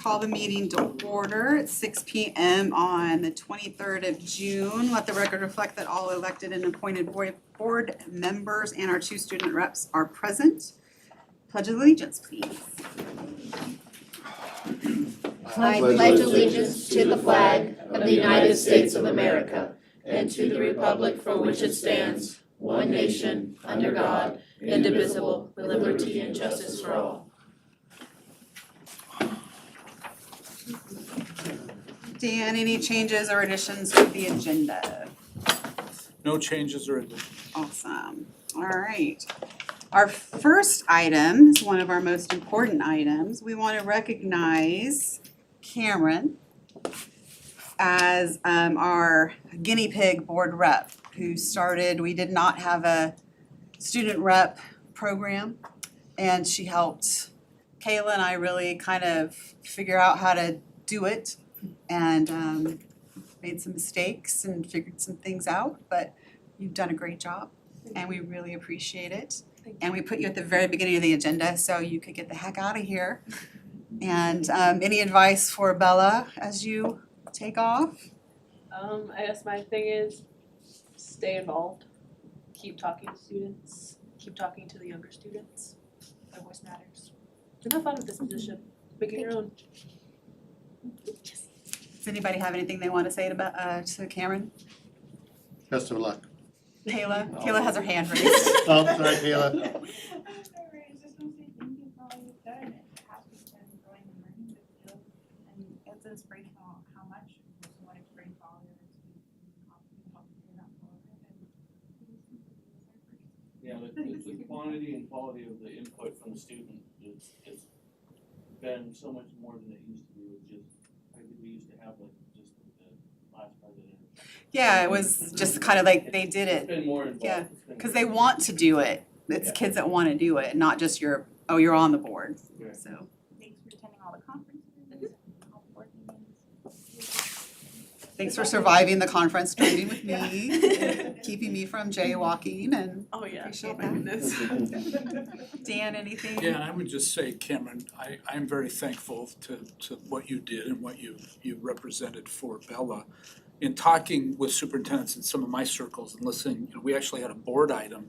call the meeting to order at 6 p.m. on the 23rd of June. Let the record reflect that all elected and appointed board members and our 2 student reps are present. Pledge of allegiance, please. I pledge allegiance to the flag of the United States of America and to the republic for which it stands, one nation, under God, indivisible, with liberty and justice for all. Dan, any changes or additions to the agenda? No changes or additions. Awesome. All right. Our first item is one of our most important items. We want to recognize Cameron as our guinea pig board rep who started, we did not have a student rep program, and she helped Kayla and I really kind of figure out how to do it, and made some mistakes and figured some things out, but you've done a great job and we really appreciate it. And we put you at the very beginning of the agenda so you could get the heck out of here. And any advice for Bella as you take off? I guess my thing is stay involved, keep talking to students, keep talking to the younger students. Their voice matters. And have fun with this position, make it your own. Does anybody have anything they want to say to Cameron? Best of luck. Kayla? Kayla has her hand raised. Oh, sorry, Kayla. I just want to say thank you for all you've done. It has been growing and learning the field, and it's inspirational how much there's so much great volunteers to help pay that forward. Yeah, the quantity and quality of the input from the student is been so much more than it used to be. With just, I think we used to have like just the last president. Yeah, it was just kind of like they did It's it been more involved. Yeah, It's been because more they want to do it. It's Yeah. kids that want to do it, not just you're on the board. Yeah. So Thanks for attending all the conferences, all the board meetings. thanks for surviving the conference, joining with me, keeping me from jaywalking, and Oh yeah, appreciate oh my that. goodness. Dan, anything? Yeah, and I would just say, Cameron, I'm very thankful to what you did and what you represented for Bella. In talking with superintendents in some of my circles and listening, we actually had a board item,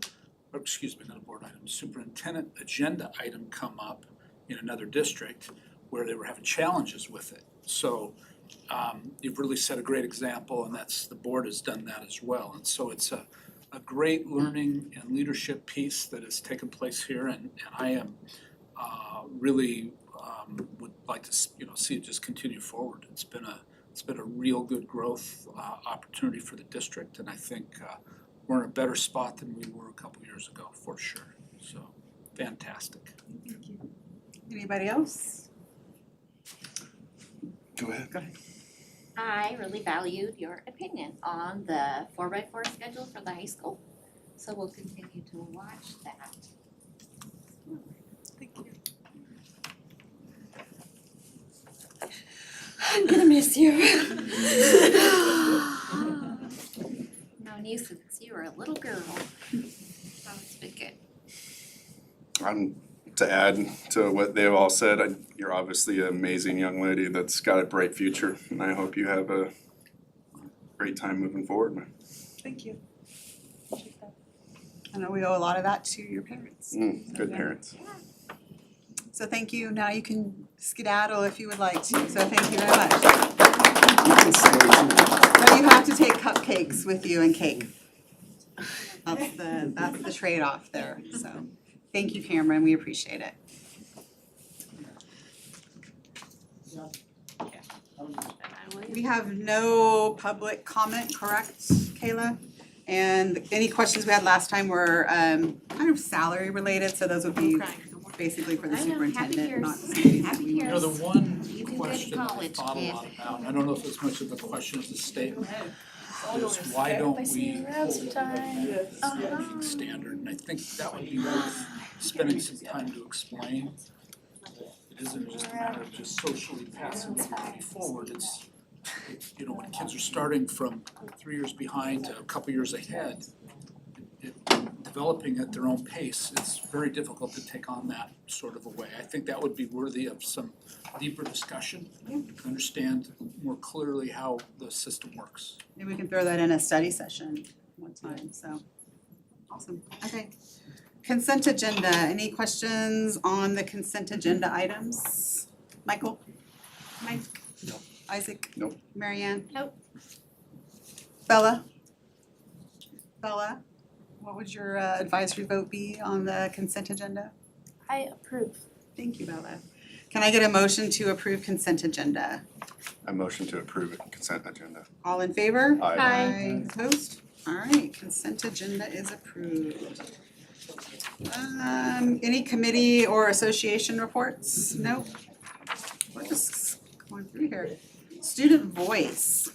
or excuse me, not a board item, superintendent agenda item come up in another district where they were having challenges with it. So you've really set a great example, and the board has done that as well. And so it's a great learning and leadership piece that has taken place here, and I am really would like to see it just continue forward. It's been a real good growth opportunity for the district, and I think we're in a better spot than we were a couple years ago, for sure. So, fantastic. Thank you. Anybody else? Go ahead. I really valued your opinion on the 4x4 schedule for the high school, so we'll continue to watch that. Thank you. I'm gonna miss you. Known you since you were a little girl. So it's been good. To add to what they've all said, you're obviously an amazing young lady that's got a bright future, and I hope you have a great time moving forward. Thank you. I know we owe a lot of that to your parents. Good parents. So thank you. Now you can skedaddle if you would like to. So thank you very much. But you have to take cupcakes with you and cake. That's the trade-off there. So thank you, Cameron. We appreciate it. We have no public comment, correct, Kayla? And any questions we had last time were kind of salary related, so those would be basically for the I know, happy superintendent, years. not somebody that Happy we years. The one You can go to question that I college, thought a kid. lot about, I don't know if it's much of a question as a statement, is why don't we hold a standard? And I think that would be worth spending some time to explain. It isn't just a matter of just socially passing everybody forward, it's when kids are starting from 3 years behind to a couple years ahead, the developing at their own pace, it's very difficult to take on that sort of a way. I think that would be worthy of some deeper discussion, to understand more clearly how the system works. Maybe we can throw that in a study session one time, so. Awesome, okay. Consent agenda, any questions on the consent agenda items? Michael? Mike? No. Isaac? Nope. Marianne? Nope. Bella? Bella, what would your advisory vote be on the consent agenda? I approve. Thank you, Bella. Can I get a motion to approve consent agenda? I motion to approve a consent agenda. All in favor? Aye. Opposed? All right, consent agenda is approved. Any committee or association reports? No? We're just going through here. Student voice.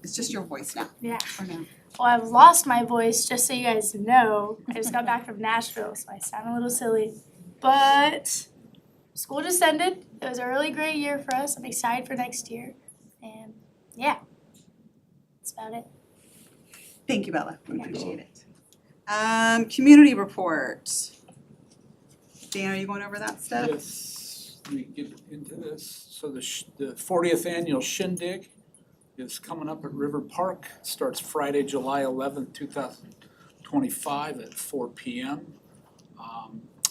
It's just your voice now, Yeah. for now. Well, I've lost my voice, just so you guys know. I just got back from Nashville, so I sound a little silly. But school just ended. It was a really great year for us. I'm excited for next year. And yeah, that's about it. Thank you, Bella. We appreciate it. Community report. Dan, are you going over that stuff? Yes, let me get into this. So the 40th annual Shindig is coming up at River Park. Starts Friday, July 11th, 2025 at 4 p.m.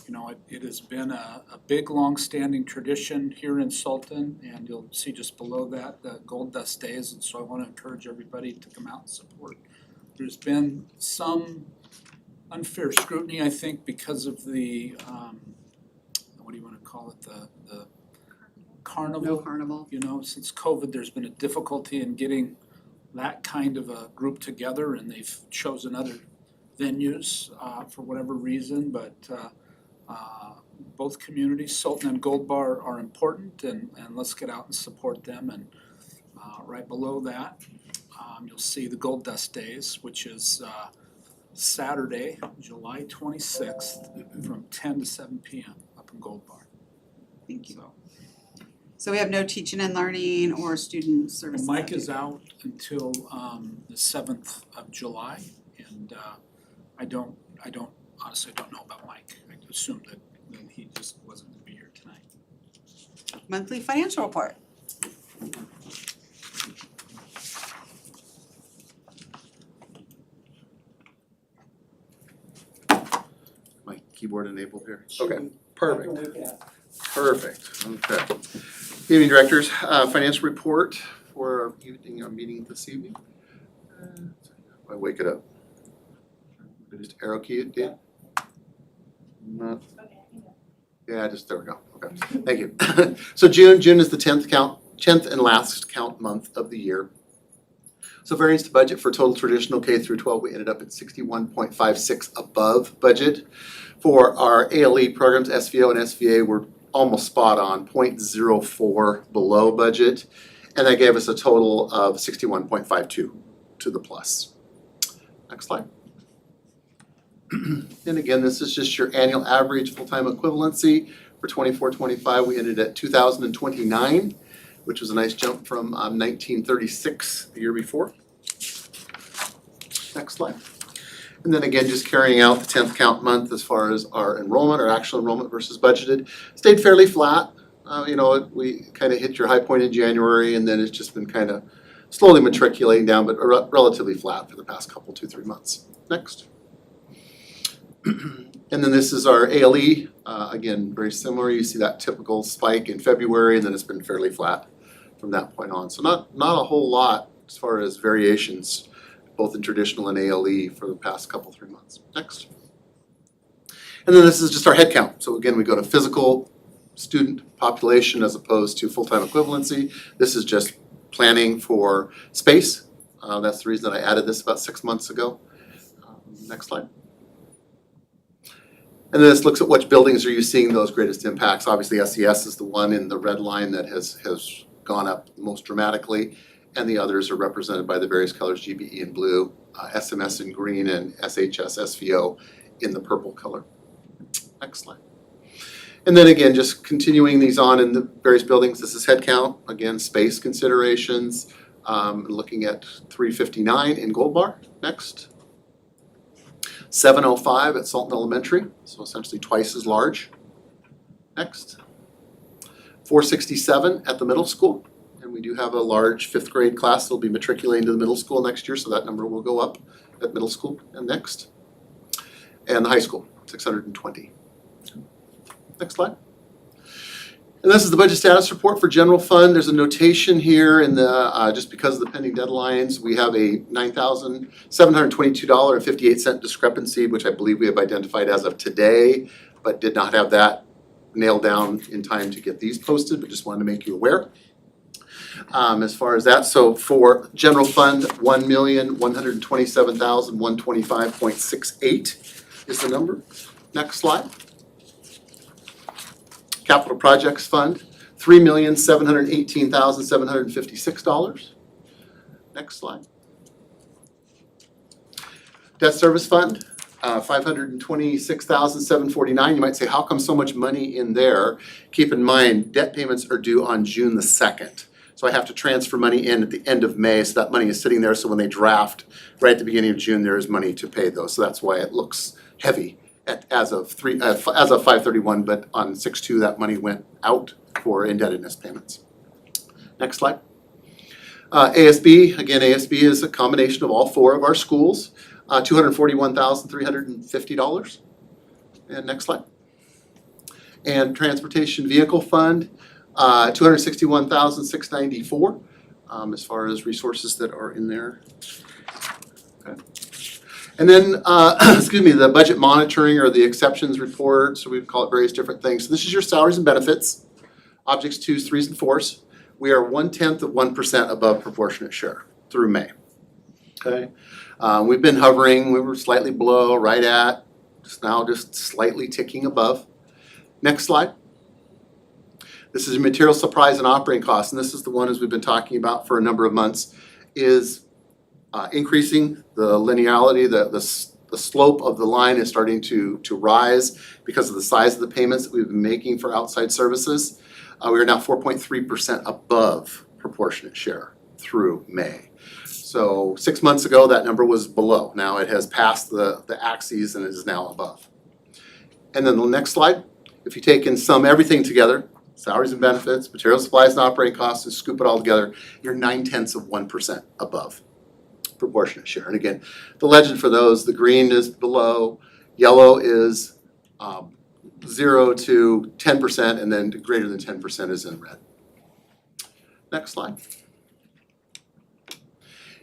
You know, it has been a big, long-standing tradition here in Sultan, and you'll see just below that the Gold Dust Days, and so I want to encourage everybody to come out and support. There's been some unfair scrutiny, I think, because of the, what do you want to call it, the carnival. No carnival. You know, since COVID, there's been a difficulty in getting that kind of a group together, and they've chosen other venues for whatever reason, but both communities, Sultan and Gold Bar, are important, and let's get out and support them. And right below that, you'll see the Gold Dust Days, which is Saturday, July 26th, from 10 to 7 p.m. up in Gold Bar. Thank you. So, So we have no teaching and learning or student services. Mike is out until the 7th of July, and I don't honestly don't know about Mike. I assumed that he just wasn't gonna be here tonight. Monthly financial report. My keyboard enabled here. Okay, perfect. Perfect, okay. Evening directors, financial report for our evening, our meeting this evening. I wake it up. I just arrow key it, Dan? No. Yeah, just, there we go, okay, thank you. So June is the 10th and last count month of the year. So variance to budget for total traditional K through 12, we ended up at 61.56 above budget. For our ALE programs, SVO and SVA, were almost spot on, 0.04 below budget. And that gave us a total of 61.52 to the plus. Next slide. And again, this is just your annual average full-time equivalency. For 24-25, we ended at 2,029, which was a nice jump from 1936 the year before. Next slide. And then again, just carrying out the 10th count month as far as our enrollment, our actual enrollment versus budgeted, stayed fairly flat. You know, we kind of hit your high point in January, and then it's just been kind of slowly matriculating down, but relatively flat for the past couple, 2-3 months. Next. And then this is our ALE, again, very similar. You see that typical spike in February, and then it's been fairly flat from that point on. So not a whole lot as far as variations, both in traditional and ALE for the past couple, 3 months. Next. And then this is just our head count. So again, we go to physical student population as opposed to full-time equivalency. This is just planning for space. That's the reason that I added this about 6 months ago. Next slide. And then this looks at which buildings are you seeing those greatest impacts. Obviously SES is the one in the red line that has gone up most dramatically, and the others are represented by the various colors, GBE in blue, SMS in green, and SHS SVO in the purple color. Next slide. And then again, just continuing these on in the various buildings, this is head count, again, space considerations, looking at 359 in Gold Bar. Next. 705 at Salton Elementary, so essentially twice as large. Next. 467 at the middle school, and we do have a large 5th grade class that'll be matriculating to the middle school next year, so that number will go up at middle school and next. And the high school, 620. Next slide. And this is the budget status report for general fund. There's a notation here in the, just because of the pending deadlines, we have a $9,722.58 discrepancy, which I believe we have identified as of today, but did not have that nailed down in time to get these posted, but just wanted to make you aware. As far as that, so for general fund, 1,127,125.68 is the number. Next slide. Capital projects fund, $3,718,756. Next slide. Debt service fund, $526,749. You might say, how come so much money in there? Keep in mind, debt payments are due on June the 2nd. So I have to transfer money in at the end of May, so that money is sitting there, so when they draft right at the beginning of June, there is money to pay those. So that's why it looks heavy as of 5/31, but on 6/2, that money went out for indebtedness payments. Next slide. ASB, again, ASB is a combination of all 4 of our schools, $241,350. And next slide. And transportation vehicle fund, $261,694, as far as resources that are in there. Okay. And then, excuse me, the budget monitoring or the exceptions report, so we call it various different things. So this is your salaries and benefits, objects 2s, 3s, and 4s. We are 0.1% above proportionate share through May. Okay, we've been hovering, we were slightly below, right at, just slightly ticking above. Next slide. This is material supplies and operating costs, and this is the one as we've been talking about for a number of months, is increasing the linearity, the slope of the line is starting to rise because of the size of the payments that we've been making for outside services. We are now 4.3% above proportionate share through May. So 6 months ago, that number was below. Now it has passed the axes and it is now above. And then the next slide, if you take and sum everything together, salaries and benefits, material supplies and operating costs, and scoop it all together, you're 0.9% above proportionate share. And again, the legend for those, the green is below, yellow is 0 to 10%, and then greater than 10% is in red. Next slide.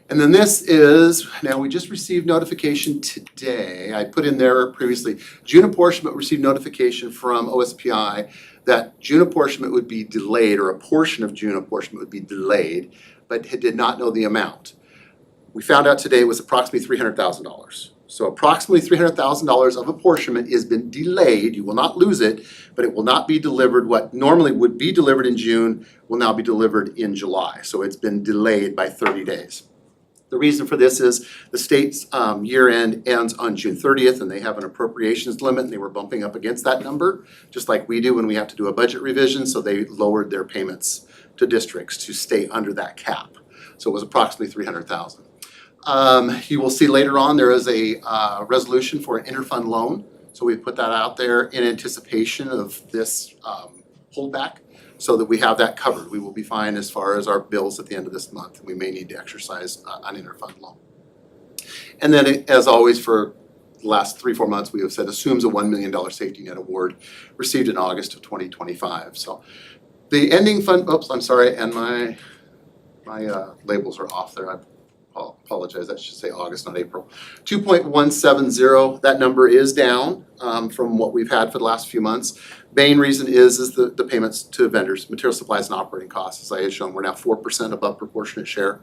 And then this is, now we just received notification today, I put in there previously, June apportionment received notification from OSPI that June apportionment would be delayed, or a portion of June apportionment would be delayed, but did not know the amount. We found out today it was approximately $300,000. So approximately $300,000 of apportionment has been delayed. You will not lose it, but it will not be delivered. What normally would be delivered in June will now be delivered in July. So it's been delayed by 30 days. The reason for this is the state's year end ends on June 30th, and they have an appropriations limit, and they were bumping up against that number, just like we do when we have to do a budget revision, so they lowered their payments to districts to stay under that cap. So it was approximately $300,000. You will see later on there is a resolution for an interfund loan. So we put that out there in anticipation of this holdback so that we have that covered. We will be fine as far as our bills at the end of this month. We may need to exercise an interfund loan. And then as always for the last 3-4 months, we have said assumes a $1 million safety net award received in August of 2025. So the ending fund, oops, I'm sorry, and my labels are off there. I apologize, that should say August, not April. 2.170, that number is down from what we've had for the last few months. Main reason is the payments to vendors, material supplies and operating costs. As I had shown, we're now 4% above proportionate share.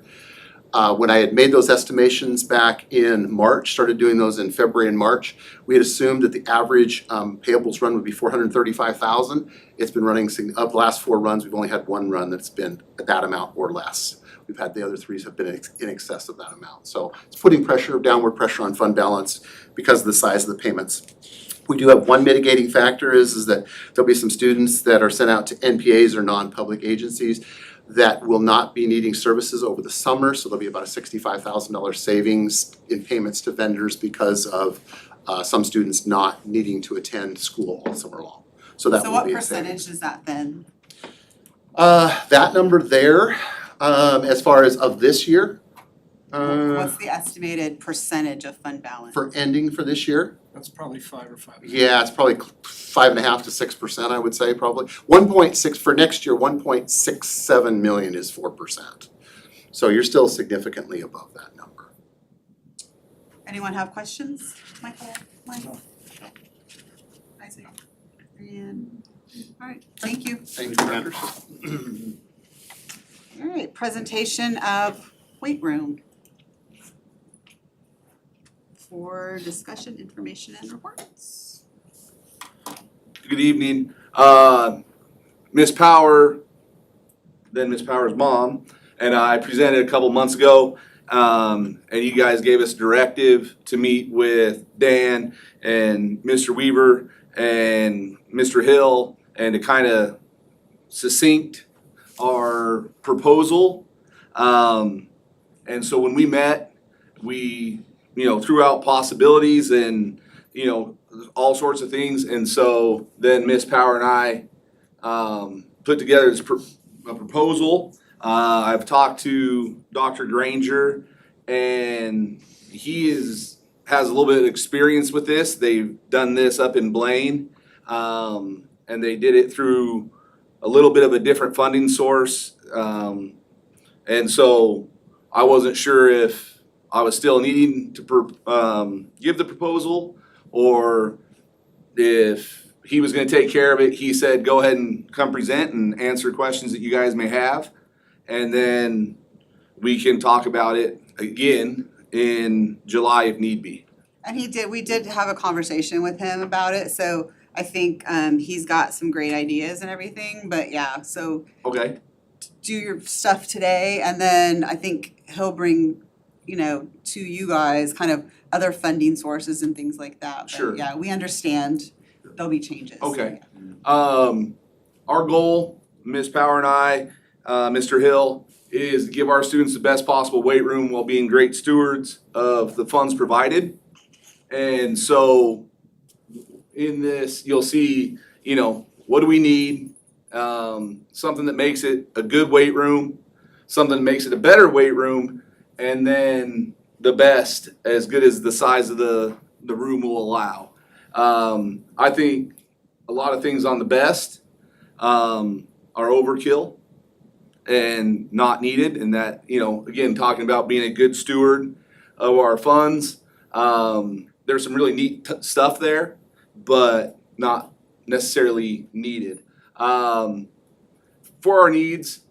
When I had made those estimations back in March, started doing those in February and March, we had assumed that the average payables run would be $435,000. It's been running, of the last 4 runs, we've only had 1 run that's been at that amount or less. We've had the other 3s have been in excess of that amount. So it's putting downward pressure on fund balance because of the size of the payments. We do have one mitigating factor is that there'll be some students that are sent out to NPAs or non-public agencies that will not be needing services over the summer. So there'll be about a $65,000 savings in payments to vendors because of some students not needing to attend school all summer long. So that So would what be a percentage savings. is that then? That number there, as far as of this year, What's the estimated percentage of fund balance? for ending for this year, That's probably 5 or 5. yeah, it's probably 5.5 to 6%, I would say, probably. 1.6 for next year, 1.67 million is 4%. So you're still significantly above that number. Anyone have questions? Michael, Mike? Isaac? And, all right, thank you. Thank you, Directors. All right, presentation of weight room. For discussion, information, and reports. Good evening. Miss Power, then Miss Power's mom, and I presented a couple months ago, and you guys gave us directive to meet with Dan and Mr. Weaver and Mr. Hill and to kind of succinct our proposal. And so when we met, we threw out possibilities and, all sorts of things. And so then Miss Power and I put together this a proposal. I've talked to Dr. Granger, and he has a little bit of experience with this. They've done this up in Blaine, and they did it through a little bit of a different funding source. And so I wasn't sure if I was still needing to give the proposal, or if he was gonna take care of it. He said, go ahead and come present and answer questions that you guys may have. And then we can talk about it again in July if need be. And we did have a conversation with him about it, so I think he's got some great ideas and everything, but yeah, so Okay, do your stuff today, and then I think he'll bring, to you guys kind of other funding sources and things like that. But Sure. yeah, we understand there'll be changes. Okay. Our goal, Ms. Power and I, Mr. Hill, is to give our students the best possible weight room while being great stewards of the funds provided. And so in this, you'll see, what do we need? Something that makes it a good weight room, something that makes it a better weight room, and then the best, as good as the size of the room will allow. I think a lot of things on the best are overkill and not needed, and that, again, talking about being a good steward of our funds, there's some really neat stuff there, but not necessarily needed. For our needs,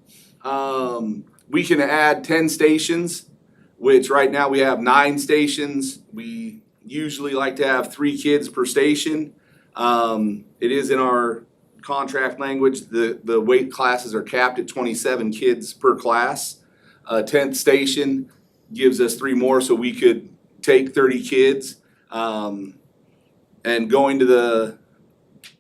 we can add 10 stations, which right now we have 9 stations. We usually like to have 3 kids per station. It is in our contract language, the weight classes are capped at 27 kids per class. 10th station gives us 3 more, so we could take 30 kids. And going to the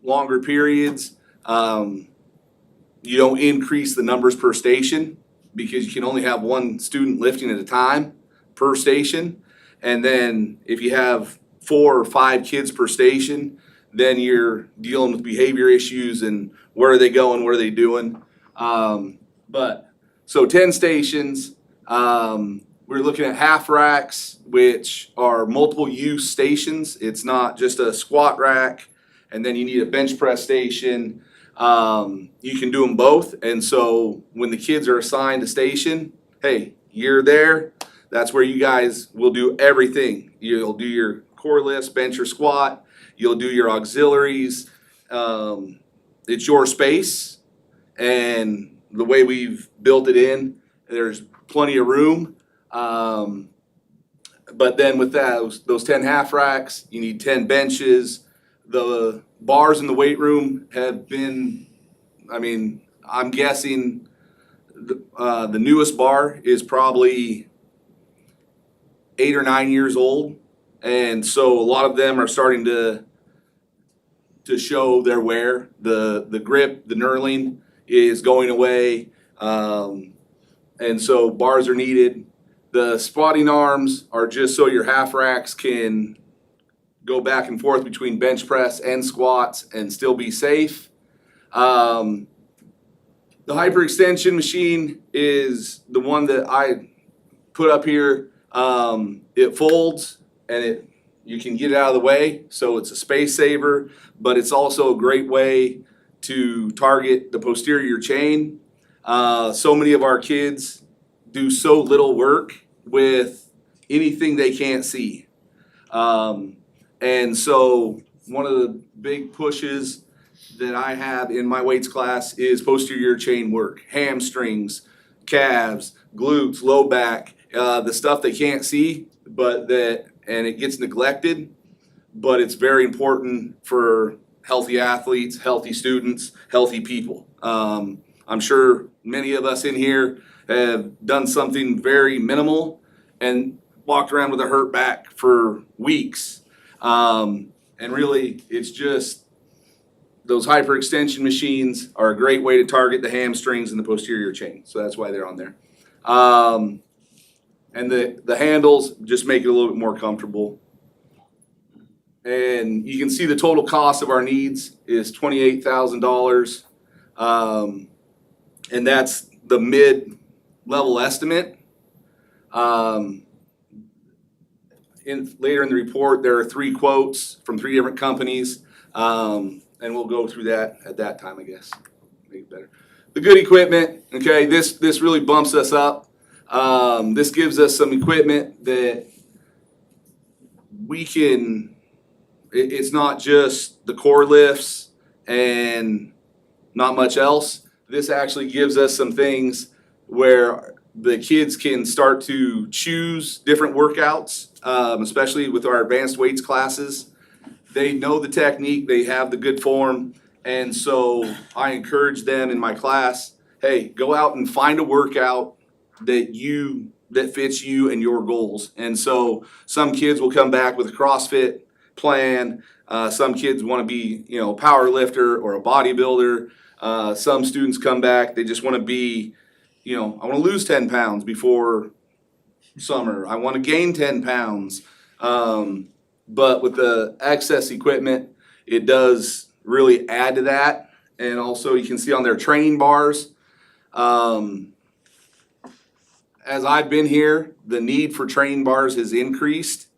longer periods, you don't increase the numbers per station, because you can only have 1 student lifting at a time per station. And then if you have 4 or 5 kids per station, then you're dealing with behavior issues and where are they going, what are they doing. But so 10 stations, we're looking at half racks, which are multiple use stations. It's not just a squat rack and then you need a bench press station. You can do them both. And so when the kids are assigned a station, hey, you're there. That's where you guys will do everything. You'll do your core lifts, bench or squat. You'll do your auxiliaries. It's your space. And the way we've built it in, there's plenty of room. But then with that, those 10 half racks, you need 10 benches. The bars in the weight room have been, I'm guessing the newest bar is probably 8 or 9 years old. And so a lot of them are starting to show their wear. The grip, the knurling is going away. And so bars are needed. The squatting arms are just so your half racks can go back and forth between bench press and squats and still be safe. The hyperextension machine is the one that I put up here. It folds and you can get it out of the way, so it's a space saver, but it's also a great way to target the posterior chain. So many of our kids do so little work with anything they can't see. And so one of the big pushes that I have in my weights class is posterior chain work, hamstrings, calves, glutes, low back, the stuff they can't see, and it gets neglected, but it's very important for healthy athletes, healthy students, healthy people. I'm sure many of us in here have done something very minimal and walked around with a hurt back for weeks. And really, it's just those hyperextension machines are a great way to target the hamstrings and the posterior chain. So that's why they're on there. And the handles just make it a little bit more comfortable. And you can see the total cost of our needs is $28,000. And that's the mid-level estimate. Later in the report, there are 3 quotes from 3 different companies. And we'll go through that at that time, I guess. Make it better. The good equipment, okay, this really bumps us up. This gives us some equipment that we can, it's not just the core lifts and not much else. This actually gives us some things where the kids can start to choose different workouts, especially with our advanced weights classes. They know the technique, they have the good form, and so I encourage them in my class, hey, go out and find a workout that fits you and your goals. And so some kids will come back with a CrossFit plan. Some kids want to be, a power lifter or a bodybuilder. Some students come back, they just want to be, I want to lose 10 pounds before summer. I want to gain 10 pounds. But with the excess equipment, it does really add to that. And also you can see on their training bars, as I've been here, the need for training bars has increased.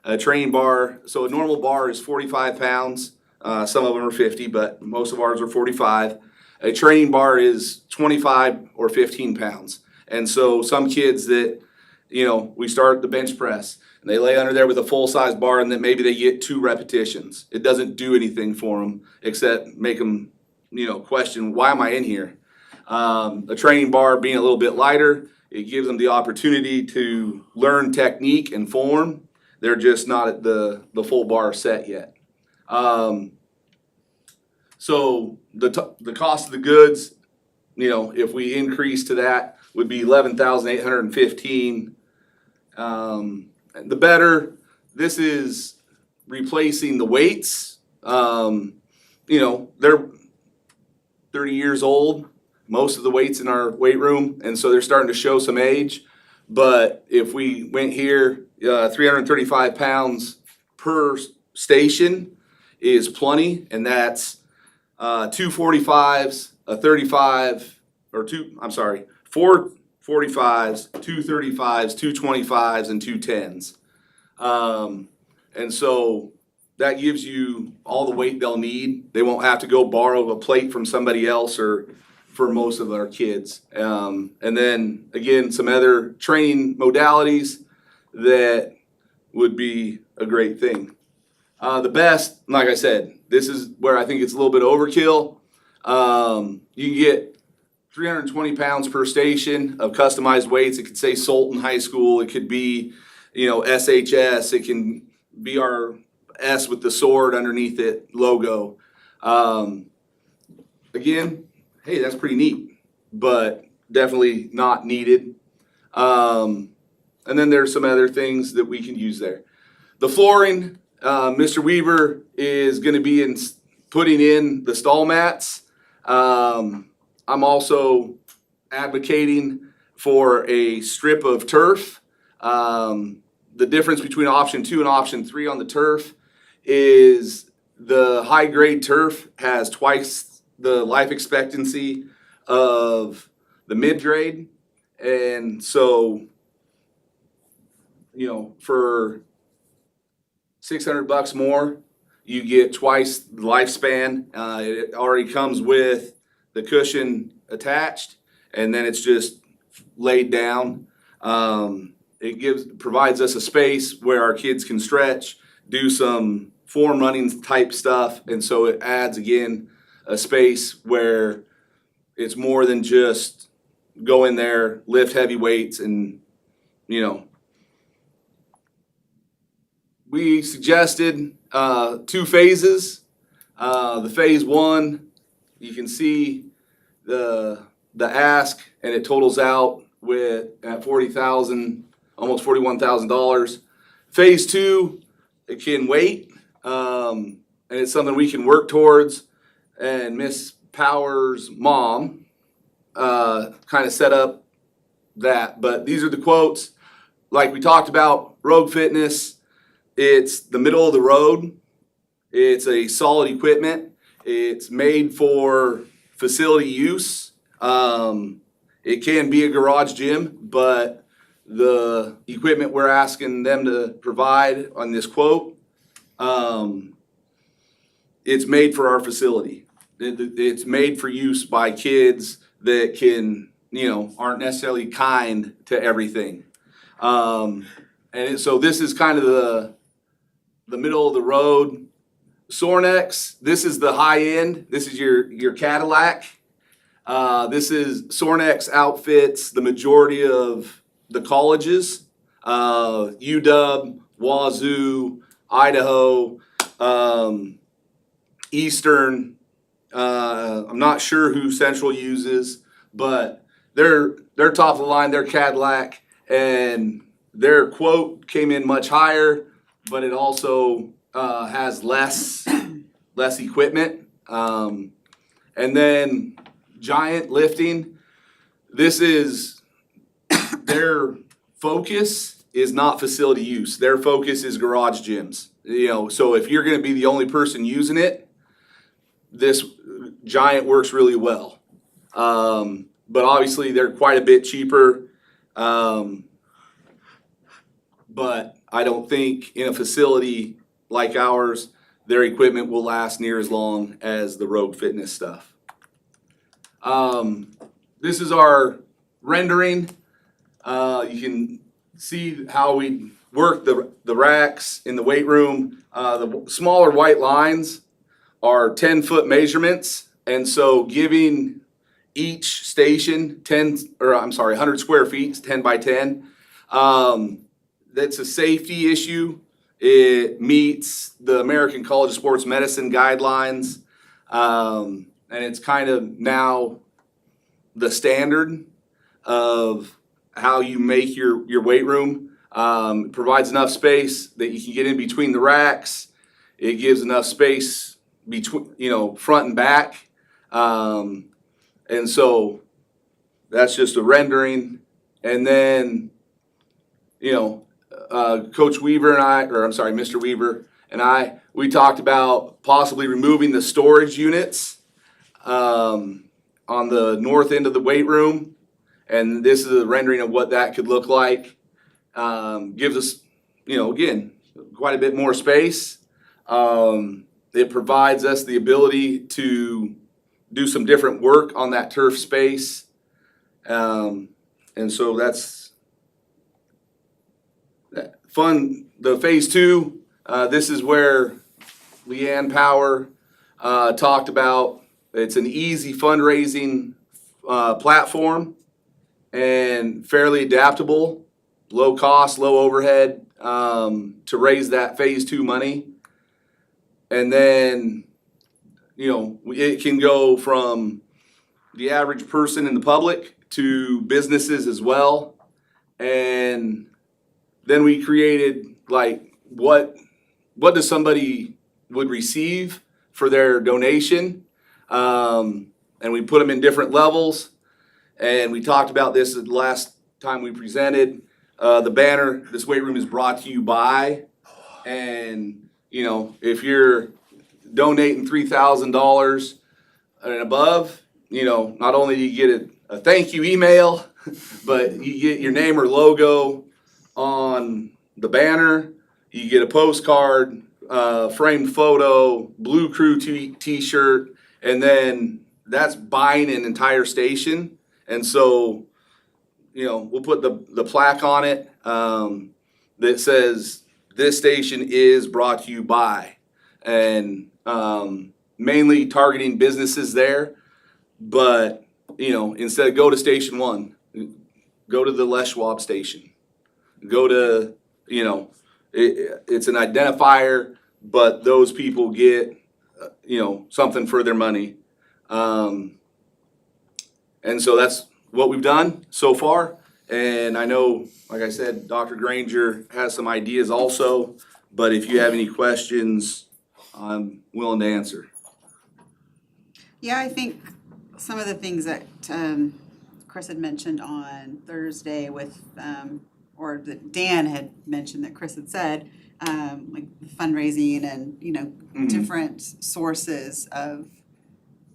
A training bar, so a normal bar is 45 pounds. Some of them are 50, but most of ours are 45. A training bar is 25 or 15 pounds. And so some kids that, we start the bench press and they lay under there with a full-size bar and then maybe they get 2 repetitions. It doesn't do anything for them except make them, question, why am I in here? A training bar being a little bit lighter, it gives them the opportunity to learn technique and form. They're just not at the full bar set yet. So the cost of the goods, if we increase to that, would be $11,815. The better, this is replacing the weights. They're 30 years old, most of the weights in our weight room, and so they're starting to show some age. But if we went here, 335 pounds per station is plenty, and that's 2 45s, a 35, or 4 45s, 2 35s, 2 25s, and 2 10s. And so that gives you all the weight they'll need. They won't have to go borrow a plate from somebody else or for most of our kids. And then again, some other training modalities that would be a great thing. The best, like I said, this is where I think it's a little bit overkill. You can get 320 pounds per station of customized weights. It could say Sultan High School. It could be, SHS. It can be our S with the sword underneath it logo. Again, hey, that's pretty neat, but definitely not needed. And then there's some other things that we can use there. The flooring, Mr. Weaver is going to be putting in the stall mats. I'm also advocating for a strip of turf. The difference between option 2 and option 3 on the turf is the high grade turf has twice the life expectancy of the mid grade. And so, for $600 more, you get twice the lifespan. It already comes with the cushion attached, and then it's just laid down. It provides us a space where our kids can stretch, do some form running type stuff, and so it adds again a space where it's more than just go in there, lift heavy weights, and we suggested 2 phases. The phase 1, you can see the ask, and it totals out at $40,000, almost $41,000. Phase 2, it can wait, and it's something we can work towards. And Miss Power's mom kind of set up that. But these are the quotes. Like we talked about, Rogue Fitness, it's the middle of the road. It's a solid equipment. It's made for facility use. It can be a garage gym, but the equipment we're asking them to provide on this quote, it's made for our facility. It's made for use by kids that aren't necessarily kind to everything. So this is kind of the middle of the road. Sornex, this is the high end. This is your Cadillac. Sornex outfits the majority of the colleges, UW, Wazoo, Idaho, Eastern. I'm not sure who Central uses, but they're top of the line. They're Cadillac, and their quote came in much higher, but it also has less equipment. And then Giant Lifting, this is their focus is not facility use. Their focus is garage gyms. So if you're going to be the only person using it, this Giant works really well. But obviously they're quite a bit cheaper. But I don't think in a facility like ours, their equipment will last near as long as the Rogue Fitness stuff. This is our rendering. You can see how we work the racks in the weight room. The smaller white lines are 10-foot measurements, and so giving each station 100 square feet, 10 by 10. That's a safety issue. It meets the American College of Sports Medicine guidelines, and it's kind of now the standard of how you make your weight room. It provides enough space that you can get in between the racks. It gives enough space between, front and back. And so that's just a rendering. And then, Coach Weaver and Mr. Weaver and I, we talked about possibly removing the storage units on the north end of the weight room. And this is a rendering of what that could look like. Gives us, again, quite a bit more space. It provides us the ability to do some different work on that turf space. And so that's fun. The phase 2, this is where Leanne Power talked about. It's an easy fundraising platform and fairly adaptable, low cost, low overhead to raise that phase 2 money. And then, it can go from the average person in the public to businesses as well. And then we created what does somebody would receive for their donation. And we put them in different levels. And we talked about this the last time we presented. The banner, this weight room is brought to you by, and you know, if you're donating $3,000 and above, you know, not only do you get a thank you email, but you get your name or logo on the banner, you get a postcard, framed photo, Blue Crew t-shirt, and then that's buying an entire station. And so, you know, we'll put the plaque on it that says, this station is brought to you by, and mainly targeting businesses there. But, you know, instead of go to station 1, go to the Les Schwab station. Go to, you know, it's an identifier, but those people get, you know, something for their money. And so that's what we've done so far. And I know, like I said, Dr. Granger has some ideas also, but if you have any questions, I'm willing to answer. Yeah, I think some of the things that Chris had mentioned on Thursday with, or that Dan had mentioned that Chris had said, like fundraising and, you know, different sources of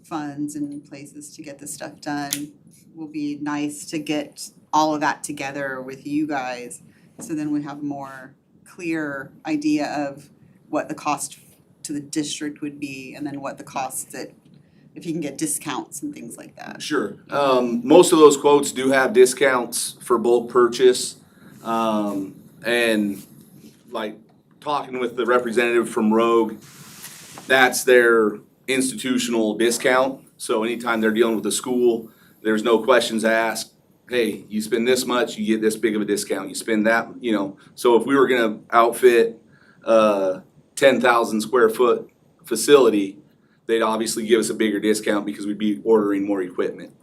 funds and places to get this stuff done will be nice to get all of that together with you guys. So then we have a more clear idea of what the cost to the district would be, and then what the costs that, if you can get discounts and things like that. Sure. Most of those quotes do have discounts for bulk purchase. And like talking with the representative from Rogue, that's their institutional discount. So anytime they're dealing with a school, there's no questions asked. Hey, you spend this much, you get this big of a discount. You spend that, you know. So if we were gonna outfit a 10,000 square foot facility, they'd obviously give us a bigger discount because we'd be ordering more equipment.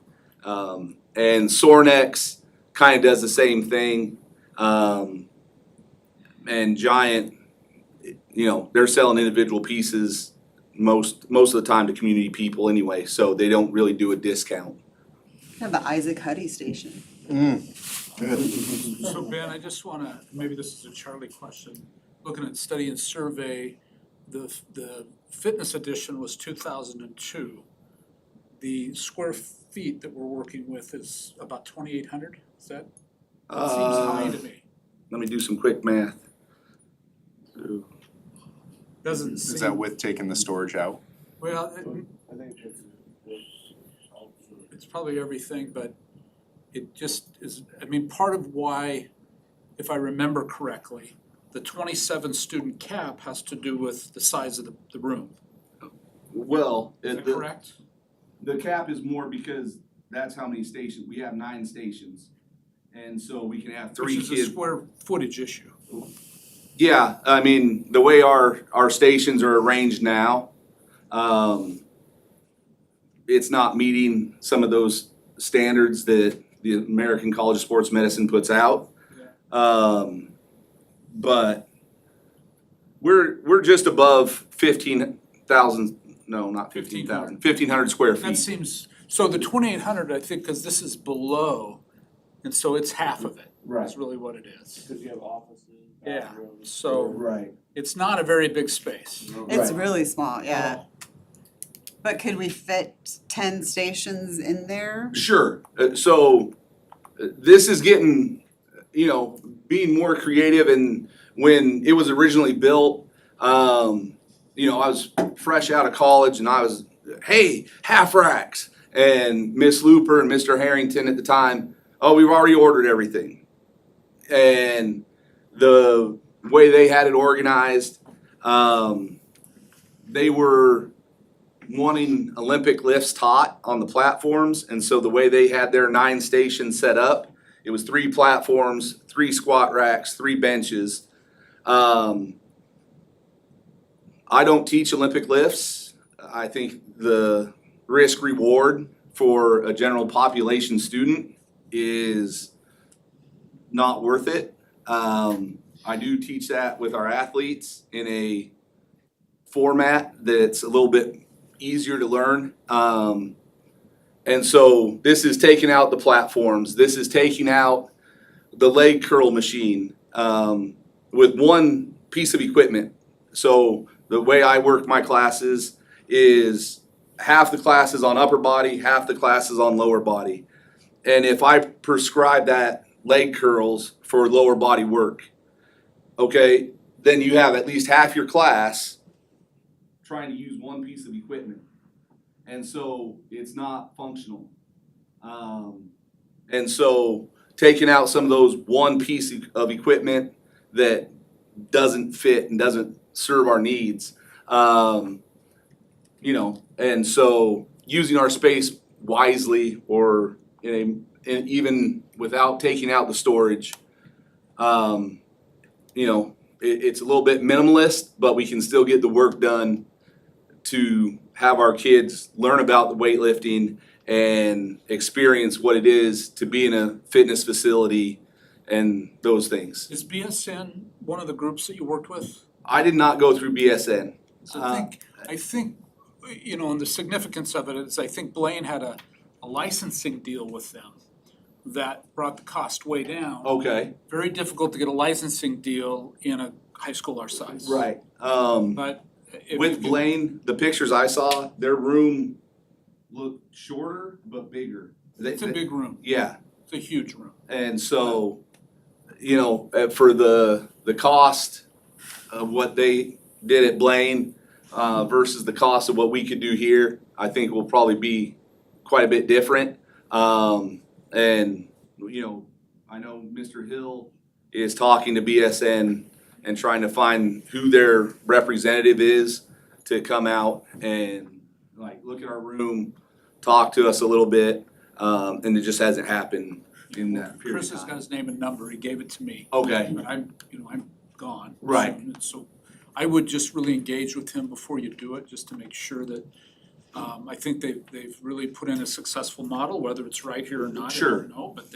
And Sornex kind of does the same thing. And Giant, you know, they're selling individual pieces most of the time to community people anyway, so they don't really do a discount. Have the Isaac Huddy station. So Ben, I just wanna, maybe this is a Charlie question, looking at study and survey, the fitness edition was 2002. The square feet that we're working with is about 2,800, is that? That seems high to me. Let me do some quick math. Doesn't Is seem, that with taking the storage out? well, I think it's probably everything, but it just is, I mean, part of why, if I remember correctly, the 27 student cap has to do with the size of the room. Well, Is that correct? the cap is more because that's how many stations, we have 9 stations. And so we can have 3 Which is a kids. square footage issue. Yeah, I mean, the way our stations are arranged now, it's not meeting some of those standards that the American College of Sports Medicine puts out. But we're just above 15,000, no, not 15,000, 1,500 square That feet. seems, so the 2,800, I think, because this is below, and so it's half of it, is really what it is. because you have offices, Yeah, bathrooms. so Right. it's not a very big space. It's really small, yeah. But could we fit 10 stations in there? Sure. So this is getting, you know, being more creative. And when it was originally built, you know, I was fresh out of college and I was, hey, half racks. And Miss Looper and Mr. Harrington at the time, oh, we've already ordered everything. And the way they had it organized, they were wanting Olympic lifts taught on the platforms, and so the way they had their 9 stations set up, it was 3 platforms, 3 squat racks, 3 benches. I don't teach Olympic lifts. I think the risk reward for a general population student is not worth it. I do teach that with our athletes in a format that's a little bit easier to learn. And so this is taking out the platforms. This is taking out the leg curl machine with one piece of equipment. So the way I work my classes is half the class is on upper body, half the class is on lower body. And if I prescribe that leg curls for lower body work, okay, then you have at least half your class trying to use one piece of equipment. And so it's not functional. And so taking out some of those one piece of equipment that doesn't fit and doesn't serve our needs, you know, and so using our space wisely or even without taking out the storage, you know, it's a little bit minimalist, but we can still get the work done to have our kids learn about the weightlifting and experience what it is to be in a fitness facility and those things. Is BSN one of the groups that you worked with? I did not go through BSN. So I think, you know, and the significance of it is I think Blaine had a licensing deal with them that brought the cost way down. Okay. Very difficult to get a licensing deal in a high school our size. Right. But if With you can- Blaine, the pictures I saw, their room looked shorter but bigger. It's a big room, Yeah, it's a huge room. and so, you know, for the cost of what they did at Blaine versus the cost of what we could do here, I think will probably be quite a bit different. And, you know, I know Mr. Hill is talking to BSN and trying to find who their representative is to come out and like look at our room, talk to us a little bit, and it just hasn't happened in that period Chris of has got time. his name and number, he gave it to me. Okay, But I'm gone. Right. soon, and so I would just really engage with him before you do it, just to make sure that, I think they've really put in a successful model, whether it's right here or not, I Sure. don't know, but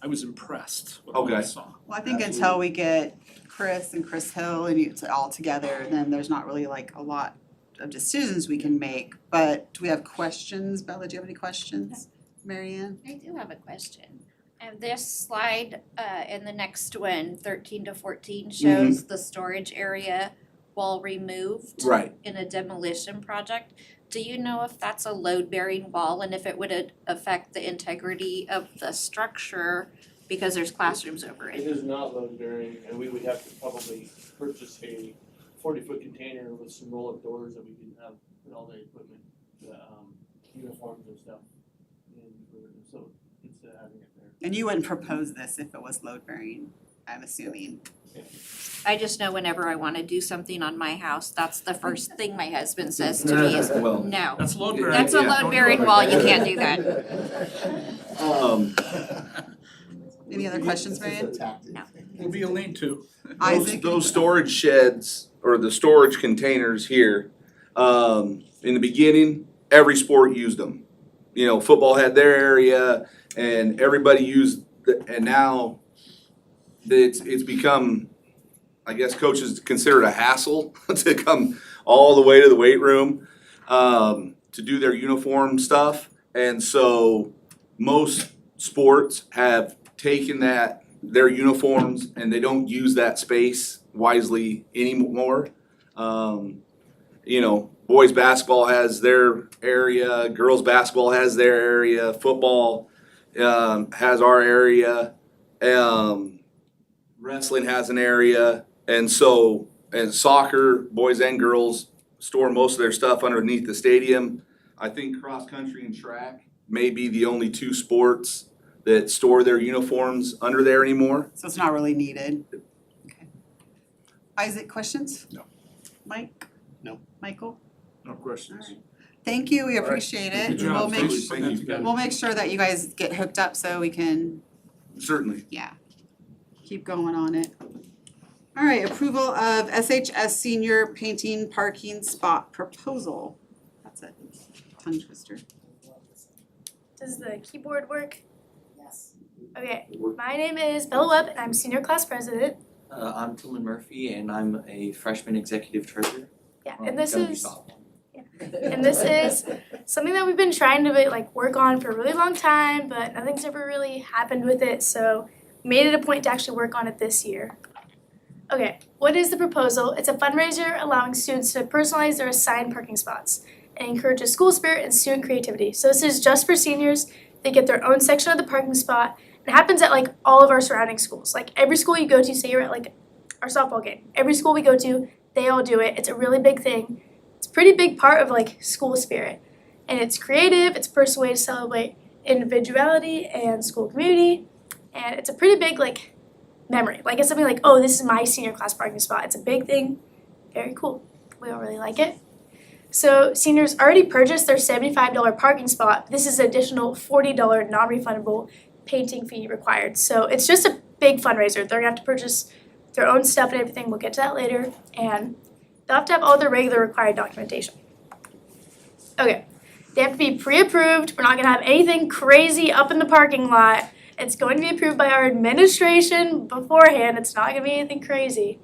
I was impressed with what I Okay. saw. Well, I think until we get Chris and Chris Hill and you all together, then there's not really like a lot of decisions we can make. But do we have questions? Bella, do you have any questions? Mary Ann? I do have a question. This slide, and the next one, 13 to 14, shows the storage area wall removed right. in a demolition project. Do you know if that's a load-bearing wall and if it would affect the integrity of the structure because there's classrooms over It it? is not load bearing, and we would have to probably purchase a 40-foot container with some roll-up doors that we can have put all the equipment, the uniforms and stuff in, so it's having it there. And you wouldn't propose this if it was load bearing, I'm assuming. I just know whenever I wanna do something on my house, that's the first thing my husband says to me is, Well, no. That's load bearing. That's a Yeah. load-bearing wall, you can't do that. Any other questions, Mary Ann? Will be a lean-to. Isaac? Those storage sheds or the storage containers here, in the beginning, every sport used them. You know, football had their area and everybody used, and now it's become, I guess coaches consider it a hassle to come all the way to the weight room, to do their uniform stuff. And so most sports have taken their uniforms and they don't use that space wisely anymore. You know, boys basketball has their area, girls basketball has their area, football has our area, wrestling has an area, and soccer, boys and girls store most of their stuff underneath the stadium. I think cross country and track may be the only two sports that store their uniforms under there anymore. So it's not really needed? Okay. Isaac, questions? No. Mike? No. Michael? No questions. Alright. Thank you, we appreciate it. Good job. We'll make, Thank you. we'll make sure that you guys get hooked up so we can, Certainly. yeah, keep going on it. All right, approval of SHS senior painting parking spot proposal. That's a tongue twister. Does the keyboard work? Yes. Okay, my name is Bella Webb and I'm senior class president. I'm Tillman Murphy and I'm a freshman executive treasurer. Yeah, from and this Bellevue is softball. and this is something that we've been trying to like work on for a really long time, but nothing's ever really happened with it. So we made it a point to actually work on it this year. Okay, what is the proposal? It's a fundraiser allowing students to personalize their assigned parking spots and encourages school spirit and student creativity. So this is just for seniors. They get their own section of the parking spot. It happens at like all of our surrounding schools. Like every school you go to, say you're at like our softball game. Every school we go to, they all do it. It's a really big thing. It's a pretty big part of like school spirit. And it's creative, it's a personal way to celebrate individuality and school community. And it's a pretty big like memory. Like it's something like, oh, this is my senior class parking spot. It's a big thing. Very cool. We all really like it. So seniors already purchased their $75 parking spot. This is an additional $40 non-refundable painting fee required. So it's just a big fundraiser. They're gonna have to purchase their own stuff and everything. We'll get to that later. And they'll have to have all their regular required documentation. Okay, they have to be pre-approved. We're not gonna have anything crazy up in the parking lot. It's going to be approved by our administration beforehand. It's not gonna be anything crazy.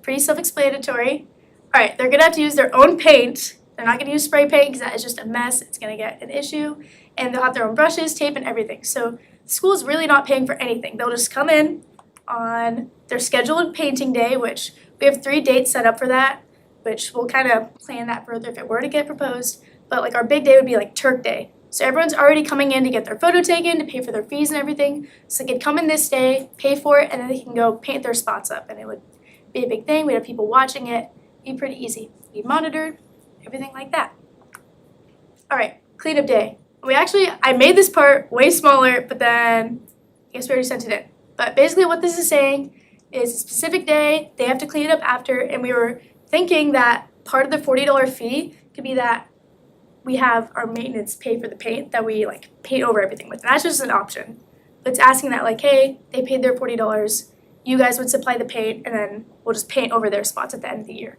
Pretty self-explanatory. All right, they're gonna have to use their own paint. They're not gonna use spray paint because that is just a mess. It's gonna get an issue. And they'll have their own brushes, tape, and everything. So the school's really not paying for anything. They'll just come in on their scheduled painting day, which we have 3 dates set up for that, which we'll kind of plan that further if it were to get proposed. But like our big day would be like Turk Day. So everyone's already coming in to get their photo taken, to pay for their fees and everything. So they could come in this day, pay for it, and then they can go paint their spots up. And it would be a big thing. We'd have people watching it. Be pretty easy. Be monitored, everything like that. All right, cleanup day. I made this part way smaller, but then I guess we already sent it in. But basically what this is saying is a specific day, they have to clean it up after, and we were thinking that part of the $40 fee could be that we have our maintenance pay for the paint that we like paint over everything with. And that's just an option. But it's asking that like, hey, they paid their $40, you guys would supply the paint, and then we'll just paint over their spots at the end of the year.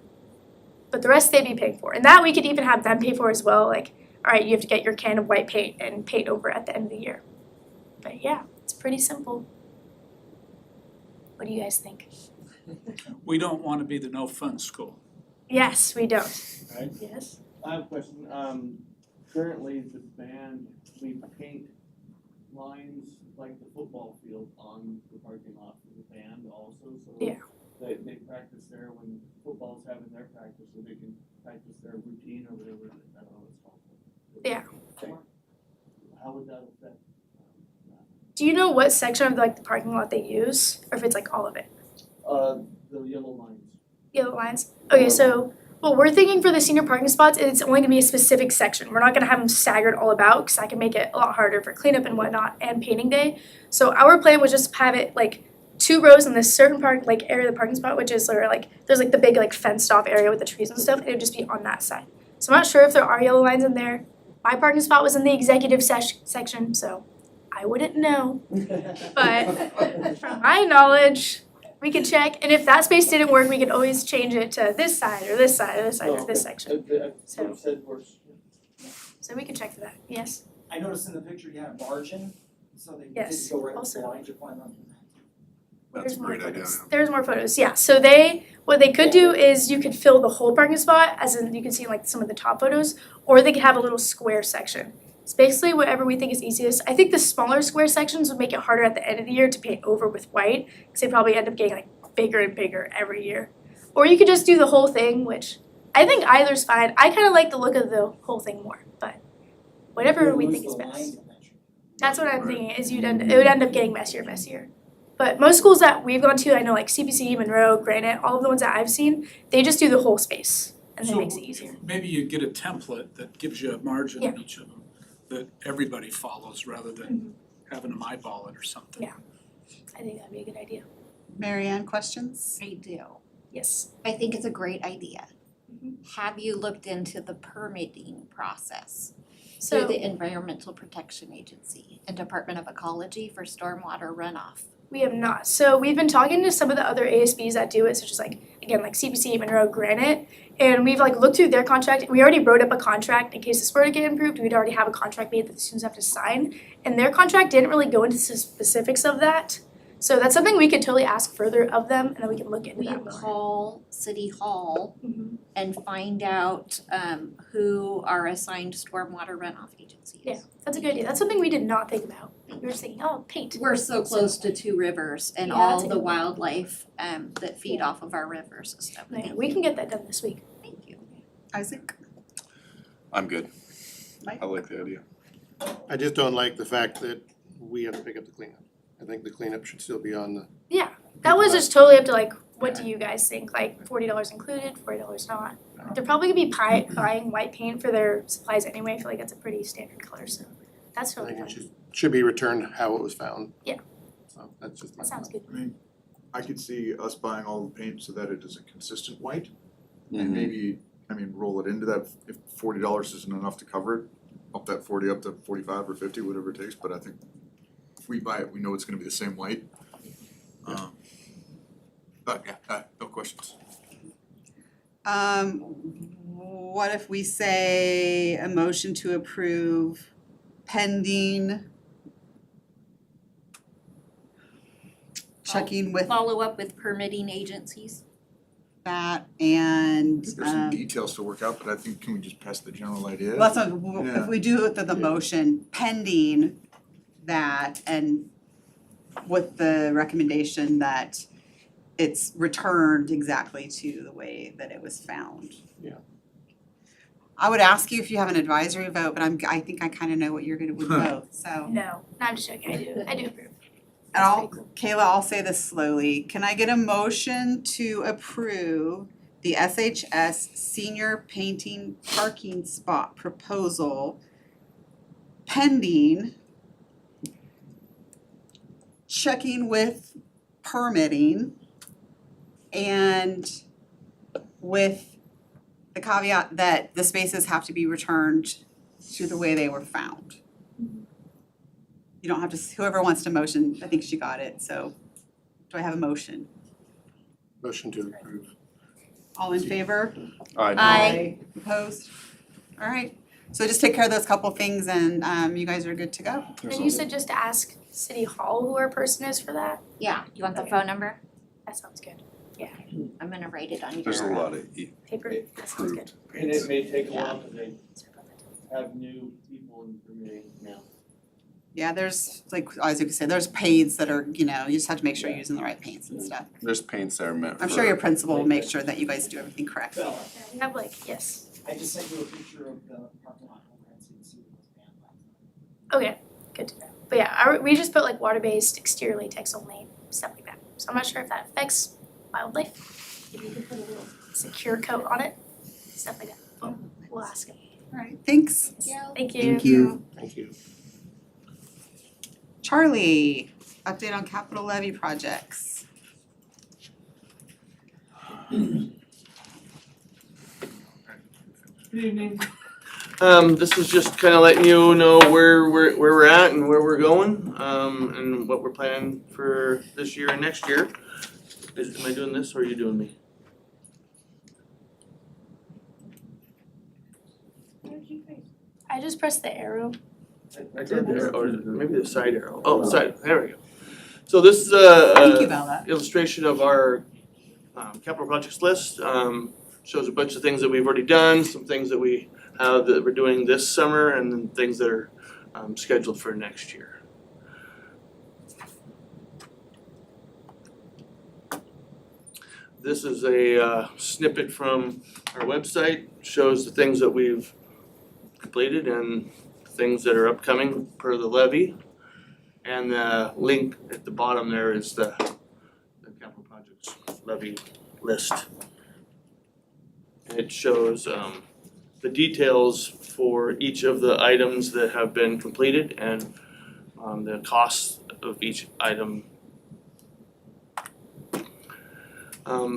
But the rest they'd be paying for. And that we could even have them pay for as well. Like, all right, you have to get your can of white paint and paint over at the end of the year. But yeah, it's pretty simple. What do you guys think? We don't want to be the no-fun school. Yes, we don't. Right. Yes? I have a question. Currently the band, we paint lines like the football field on the parking lot for the band also, so Yeah. they practice there when football's having their practice, so they can practice their routine or whatever, I don't know what it's called. Yeah. How would that affect? Do you know what section of like the parking lot they use? Or if it's like all of it? The yellow lines. Yellow lines? Okay, so what we're thinking for the senior parking spots is it's only gonna be a specific section. We're not gonna have them staggered all about because that can make it a lot harder for cleanup and whatnot and painting day. So our plan was just have it like 2 rows in this certain park like area of the parking spot, which is sort of like there's like the big like fenced off area with the trees and stuff, and it would just be on that side. So I'm not sure if there are yellow lines in there. My parking spot was in the executive section, so I wouldn't know. But from my knowledge, we could check, and if that space didn't work, we could always change it to this side or this side or this side or this section. So said worse. So we can check for that. Yes. I noticed in the picture you had a margin, so they Yes, did go right with also. the lines you're planning on. That's There's a more great idea. photos. There's more photos. Yeah. So what they could do is you could fill the whole parking spot, as in you can see like some of the top photos, or they could have a little square section. It's basically whatever we think is easiest. I think the smaller square sections would make it harder at the end of the year to paint over with white, because they probably end up getting like bigger and bigger every year. Or you could just do the whole thing, which I think either's fine. I kind of like the look of the whole thing more, but whatever we think is best. That's what I'm thinking. Is it would end up getting messier and messier. But most schools that we've gone to, I know like CPC, Monroe, Granite, all of the ones that I've seen, they just do the whole space, and that makes it easier. Maybe you get a template that gives you a margin in Yeah. each of them that everybody follows rather than having them eyeball it or something. Yeah. I think that'd be a good idea. Mary Ann, questions? I do. Yes. I think it's a great idea. Mhm. Have you looked into the permitting process So through the Environmental Protection Agency and Department of Ecology for stormwater runoff? we have not. So we've been talking to some of the other ASBs that do it, such as like CPC, Monroe, Granite, and we've like looked through their contract. We already wrote up a contract in case this were to get improved. We'd already have a contract made that the students have to sign, and their contract didn't really go into the specifics of that. So that's something we could totally ask further of them, and then we can look into We that more. call City Hall Mhm. and find out who are assigned stormwater runoff agencies. Yeah. That's a good idea. That's something we did not think about. We were just thinking, oh, paint. We're so close to two rivers and Yeah, all that's a the good point. wildlife that feed off of our river system. Yeah, we can get that done this week. Thank you. Isaac? I'm good. Mike? I like the idea. I just don't like the fact that we have to pick up the cleanup. I think the cleanup should still be on the. Yeah, that was just totally up to like, what do you guys think? Like $40 included, $40 not? They're probably gonna be buying white paint for their supplies anyway. I feel like that's a pretty standard color, so that's I totally think it fine. should be returned how it was found. Yeah. So that's just my. That sounds good. I mean, I could see us buying all the paint so that it is a consistent white. And Mhm. maybe, roll it into that, if $40 isn't enough to cover it, up that 40 up to 45 or 50, whatever it takes, but I think if we buy it, we know it's gonna be the same white. But yeah, no questions. What if we say a motion to approve pending checking with Follow up with permitting agencies. that I and think there's some details to work out, but I think, can we just pass the general idea? well, that's what, Yeah. if we do it to the motion pending that and with the recommendation that it's returned exactly to the way that it was found. Yeah. I would ask you if you have an advisory vote, but I think I kind of know what you're gonna would vote, so. No, I'm just joking. I do approve. And Kayla, I'll say this slowly. Can I get a motion to approve the SHS senior painting parking spot proposal pending checking with permitting and with the caveat that the spaces have to be returned to the way they were found? You don't have to, whoever wants to motion, I think she got it, so do I have a motion? Motion to approve. All in favor? Aye. Opposed? All right, so just take care of those couple things and you guys are good to go. And you said just to ask City Hall who our person is for that? Yeah, you want the phone number? That sounds good. I'm gonna write it on your. There's a lot of Paper? That sounds good. And it may take a while, Yeah. because they Sorry about that. have new people in permitting now. Yeah, there's, like Isaac said, there's paints that are, you just have to make sure you're using the right paints and stuff. There's paints that are meant for. I'm sure your principal will make sure that you guys do everything correctly. Bella, Yeah, we have like, yes. I just sent you a picture of the parking lot overhead so you can see what those band lines are. Okay, good to know. But yeah, we just put like water-based exterior latex only, stuff like that. So I'm not sure if that affects wildlife. Maybe you can put a little secure coat on it, stuff like that. We'll ask him. All right, thanks. Thank you. Thank you. Thank you. Charlie, update on capital levy projects. Good evening. This is just kind of letting you know where we're at and where we're going, and what we're planning for this year and next year. Am I doing this or are you doing me? I just pressed the arrow. I did there, or maybe the side arrow. Oh, side, there we go. So this is Thank you, a Bella. illustration of our capital projects list. Shows a bunch of things that we've already done, some things that we have that we're doing this summer, and then things that are scheduled for next year. This is a snippet from our website, shows the things that we've completed and things that are upcoming per the levy. And the link at the bottom there is the capital projects levy list. It shows the details for each of the items that have been completed and the costs of each item.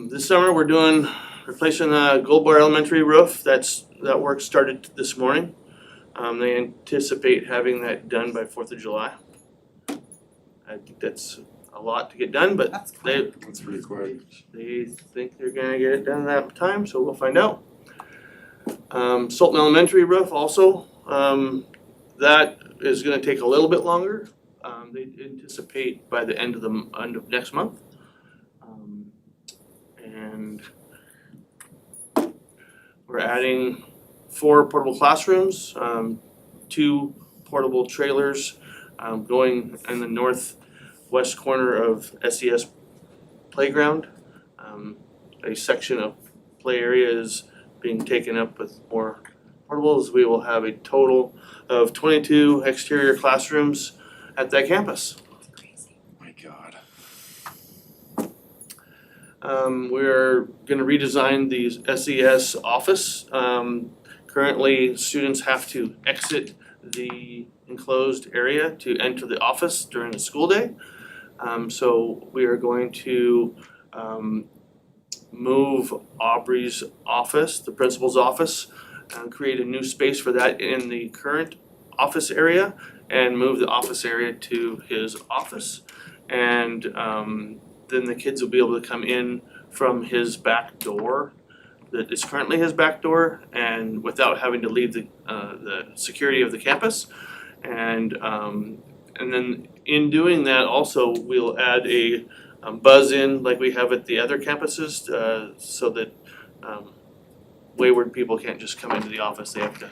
This summer, we're replacing the Gold Bar Elementary roof. That work started this morning. They anticipate having that done by 4th of July. I think that's a lot to get done, but That's they That's pretty quick. think they're gonna get it done that time, so we'll find out. Sultan Elementary roof also, that is gonna take a little bit longer. They anticipate by the end of next month. And we're adding 4 portable classrooms, 2 portable trailers, going in the northwest corner of SES playground. A section of play area is being taken up with more portables. We will have a total of 22 exterior classrooms at that campus. My God. We're gonna redesign the SES office. Currently, students have to exit the enclosed area to enter the office during the school day. So we are going to move Aubrey's office, the principal's office, and create a new space for that in the current office area, and move the office area to his office. And then the kids will be able to come in from his back door that is currently his back door, and without having to leave the security of the campus. And then in doing that, also we'll add a buzz in like we have at the other campuses, so that wayward people can't just come into the office. They have to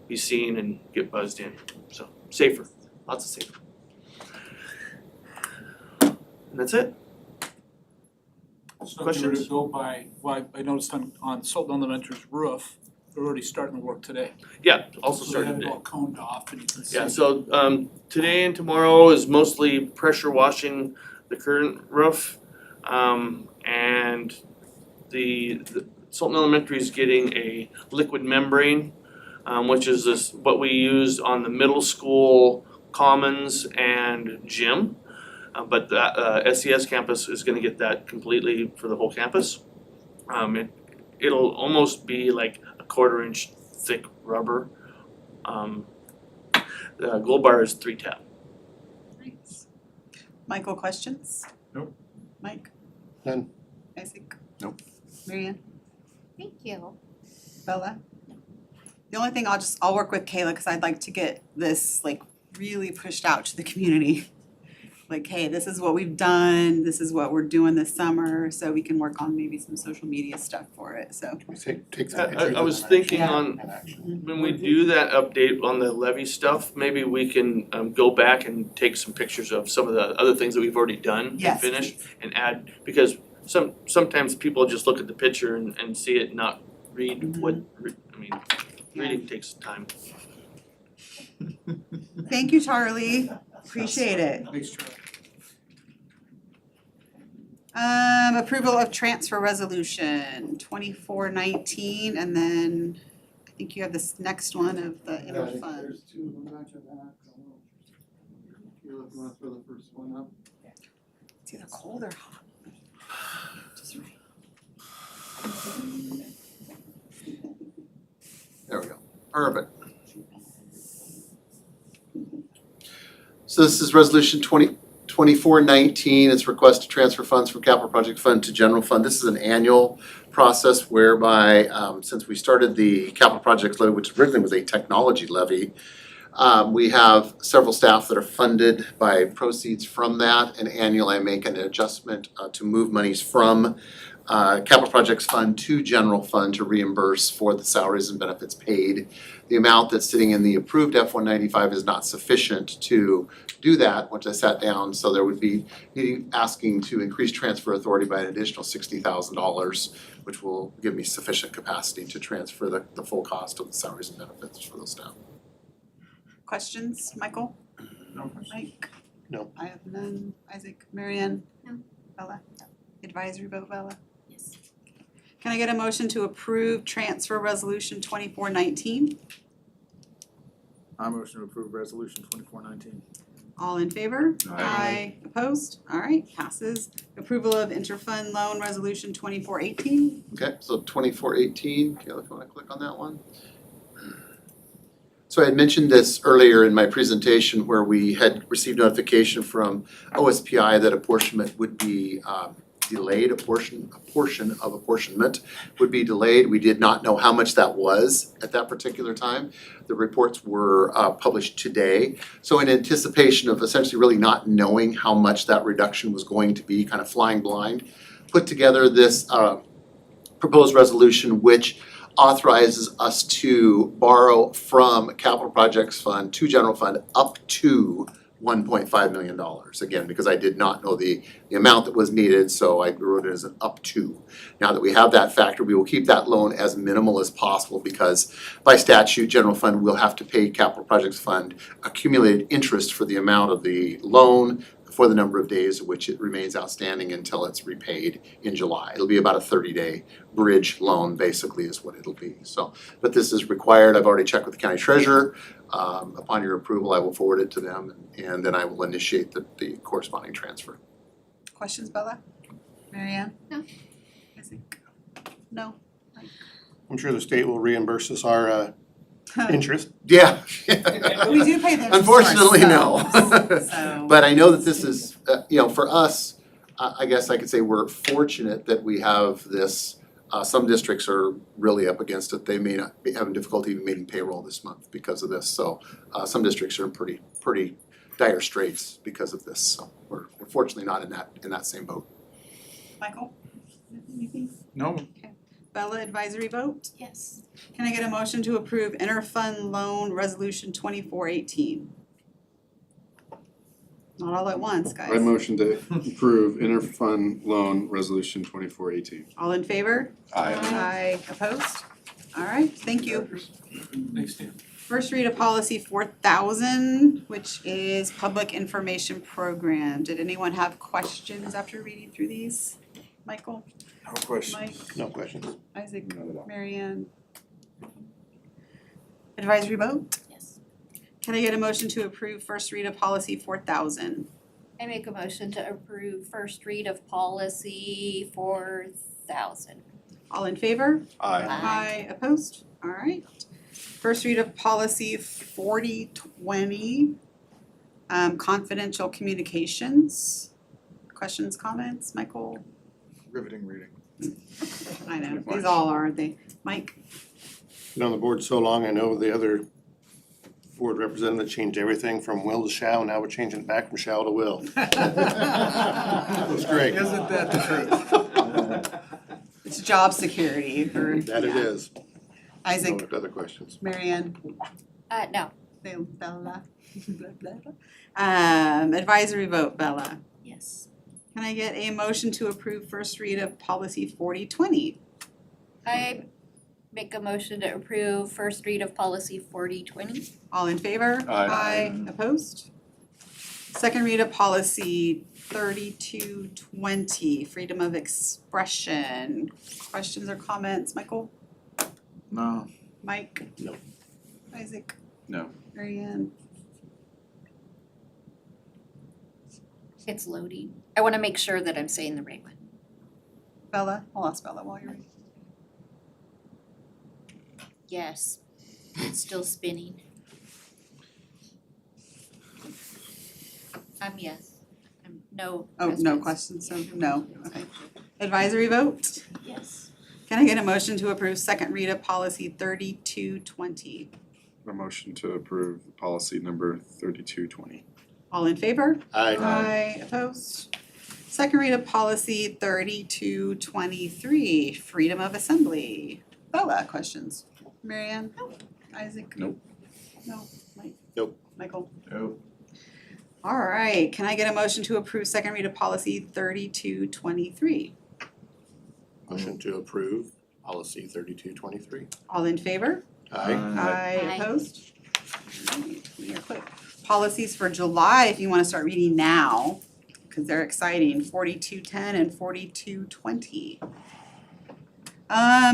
be seen and get buzzed in. So safer, lots of safer. And that's it. So if you were to Questions? go by, well, I noticed on Sultan Elementary's roof, they're already starting to work today. Yeah, also So they started have it today. all coned off and you can see. Yeah, so today and tomorrow is mostly pressure washing the current roof. And the Sultan Elementary is getting a liquid membrane, which is what we used on the middle school commons and gym. But the SES campus is gonna get that completely for the whole campus. It'll almost be like a 1/4-inch thick rubber. The Gold Bar is 3-tab. Nice. Michael, questions? Nope. Mike? None. Isaac? Nope. Marianne? Thank you. Bella? The only thing I'll work with Kayla, cause I'd like to get this like really pushed out to the community. Like, hey, this is what we've done, this is what we're doing this summer, so we can work on maybe some social media stuff for it, so. We take some pictures I of was them thinking Yeah. on, in action. when we do that update on the levy stuff, maybe we can go back and take some pictures of some of the other things that we've already done and Yes, finished and add, because sometimes people just look at the picture and see it and not read what, reading takes time. Thank you, Charlie, appreciate it. Thanks, Charlie. Approval of transfer resolution 2419, and then I think you have this next one of the interfund. There's 2 of them back to back, so you wanna throw the first one up? It's either cold or hot. Just right. There we go. Perfect. So this is resolution 2419. It's request to transfer funds from capital project fund to general fund. This is an annual process whereby, since we started the capital projects levy, which originally was a technology levy, we have several staff that are funded by proceeds from that, and annually I make an adjustment to move monies from capital projects fund to general fund to reimburse for the salaries and benefits paid. The amount that's sitting in the approved F-195 is not sufficient to do that, once I sat down, so there would be asking to increase transfer authority by an additional $60,000, which will give me sufficient capacity to transfer the full cost of the salaries and benefits for those staff. Questions, Michael? No. Mike? No. I have none. Isaac, Marianne? No. Bella? Advisory vote, Bella? Yes. Can I get a motion to approve transfer resolution 2419? I motion to approve resolution 2419. All in favor? Aye. Opposed? All right, passes. Approval of interfund loan resolution 2418? Okay, so 2418, Kayla, if you wanna click on that one. So I had mentioned this earlier in my presentation where we had received notification from OSPI that apportionment would be delayed, a portion of apportionment would be delayed. We did not know how much that was at that particular time. The reports were published today. So in anticipation of essentially really not knowing how much that reduction was going to be, kind of flying blind, put together this proposed resolution which authorizes us to borrow from capital projects fund to general fund up to $1.5 million. Again, because I did not know the amount that was needed, so I wrote it as an up to. Now that we have that factor, we will keep that loan as minimal as possible because by statute, general fund will have to pay capital projects fund accumulated interest for the amount of the loan for the number of days which it remains outstanding until it's repaid in July. It'll be about a 30-day bridge loan basically is what it'll be. So, but this is required. I've already checked with the county treasurer. Upon your approval, I will forward it to them and then I will initiate the corresponding transfer. Questions, Bella? Mary Ann? No. Isaac? No? I'm sure the state will reimburse us our interest. Yeah. We do pay the interest Unfortunately, no. ourselves, so. But I know that this is, for us, I guess I could say we're fortunate that we have this. Some districts are really up against it. They may not be having difficulty even meeting payroll this month because of this. So some districts are in pretty dire straits because of this. So we're fortunately not in that same boat. Michael? Anything? No. Okay. Bella, advisory vote? Yes. Can I get a motion to approve interfund loan resolution 2418? Not all at once, guys. I motion to approve interfund loan resolution 2418. All in favor? Aye. Aye. Opposed? All right, thank you. Thanks, Dan. First read of policy 4000, which is public information program. Did anyone have questions after reading through these? Michael? No question. Mike? No questions. Isaac? Mary Ann? Advisory vote? Yes. Can I get a motion to approve first read of policy 4000? I make a motion to approve first read of policy 4000. All in favor? Aye. Aye. Opposed? All right. First read of policy 4020, confidential communications. Questions, comments? Michael? Riveting reading. I know, these all are, aren't they? Mike? Been on the board so long, I know the other board representative changed everything from will to shall, now we're changing it back from shall to will. That's great. Isn't that the truth? It's job security for. That it is. Isaac? No other questions. Mary Ann? No. Bella? Advisory vote, Bella. Yes. Can I get a motion to approve first read of policy 4020? I make a motion to approve first read of policy 4020. All in favor? Aye. Opposed? Second read of policy 3220, freedom of expression. Questions or comments? Michael? No. Mike? No. Isaac? No. Mary Ann? It's loading. I want to make sure that I'm saying the right one. Bella? I'll ask Bella while you're ready. Yes. It's still spinning. Yes. No. Oh, no questions, so no, okay. Advisory vote? Yes. Can I get a motion to approve second read of policy 3220? A motion to approve policy number 3220. All in favor? Aye. Aye. Opposed? Second read of policy 3223, freedom of assembly. Bella, questions? Mary Ann? Isaac? Nope. No. Mike? Nope. Michael? No. All right, can I get a motion to approve second read of policy 3223? Motion to approve policy 3223. All in favor? Aye. Aye. Aye. Opposed? All right, we are quick. Policies for July, if you want to start reading now, because they're exciting, 4210 and 4220.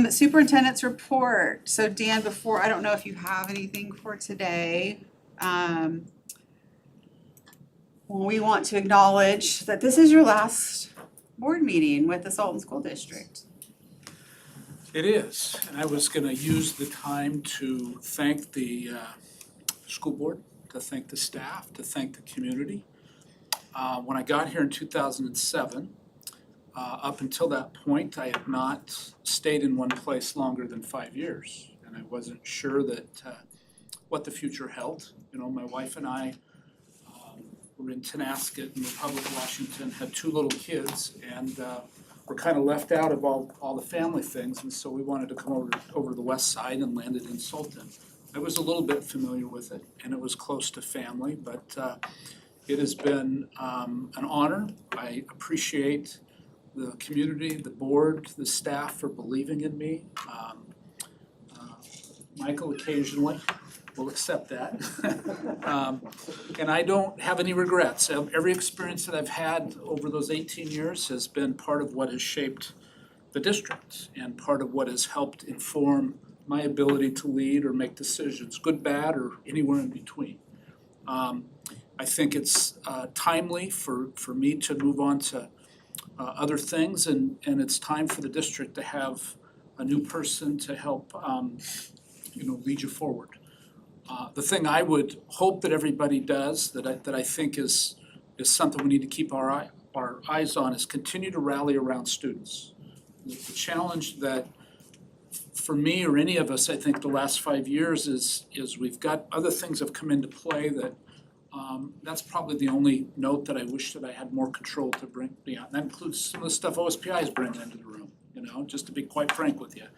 Superintendent's report. So Dan, before, I don't know if you have anything for today. We want to acknowledge that this is your last board meeting with the Sultan School District. It is, and I was gonna use the time to thank the school board, to thank the staff, to thank the community. When I got here in 2007, Up until that point, I had not stayed in one place longer than 5 years, and I wasn't sure that what the future held. You know, my wife and I were in Tenasket in Republic, Washington, had 2 little kids, and were kind of left out of all the family things, and so we wanted to come over to the west side and landed in Sultan. I was a little bit familiar with it, and it was close to family, but it has been an honor. I appreciate the community, the board, the staff for believing in me. Michael occasionally will accept that. And I don't have any regrets. Every experience that I've had over those 18 years has been part of what has shaped the district and part of what has helped inform my ability to lead or make decisions, good, bad, or anywhere in between. I think it's timely for me to move on to other things, and it's time for the district to have a new person to help lead you forward. The thing I would hope that everybody does, that I think is something we need to keep our eyes on, is continue to rally around students. The challenge that for me or any of us, I think the last 5 years is we've got other things have come into play that that's probably the only note that I wish that I had more control to bring beyond. That includes some of the stuff OSPI is bringing into the room, just to be quite frank with you.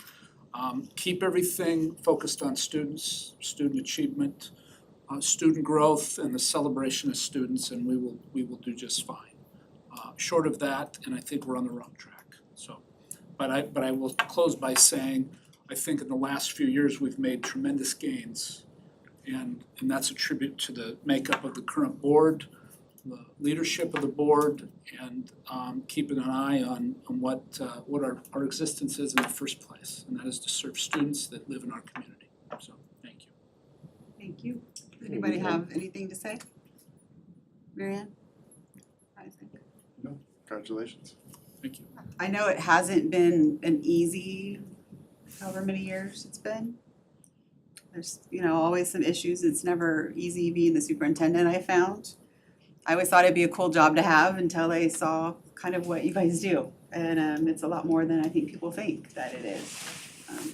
Keep everything focused on students, student achievement, student growth, and the celebration of students, and we will do just fine. Short of that, and I think we're on the wrong track. So, but I will close by saying I think in the last few years we've made tremendous gains, and that's a tribute to the makeup of the current board, the leadership of the board, and keeping an eye on what our existence is in the first place, and that is to serve students that live in our community. So, thank you. Thank you. Anybody have anything to say? Marianne? Isaac? Congratulations. Thank you. I know it hasn't been an easy, however many years it's been. There's, always some issues. It's never easy being the superintendent, I found. I always thought it'd be a cool job to have until I saw kind of what you guys do. And it's a lot more than I think people think that it is,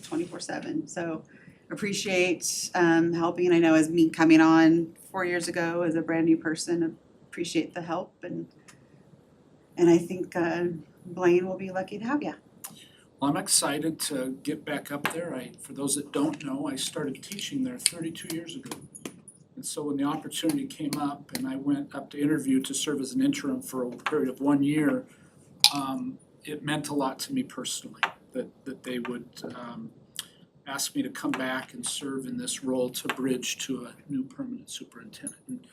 24/7. So appreciate helping. I know as me coming on 4 years ago as a brand new person, appreciate the help. And I think Blaine will be lucky to have you. Well, I'm excited to get back up there. For those that don't know, I started teaching there 32 years ago. And so when the opportunity came up and I went up to interview to serve as an interim for a period of 1 year, it meant a lot to me personally that they would ask me to come back and serve in this role to bridge to a new permanent superintendent.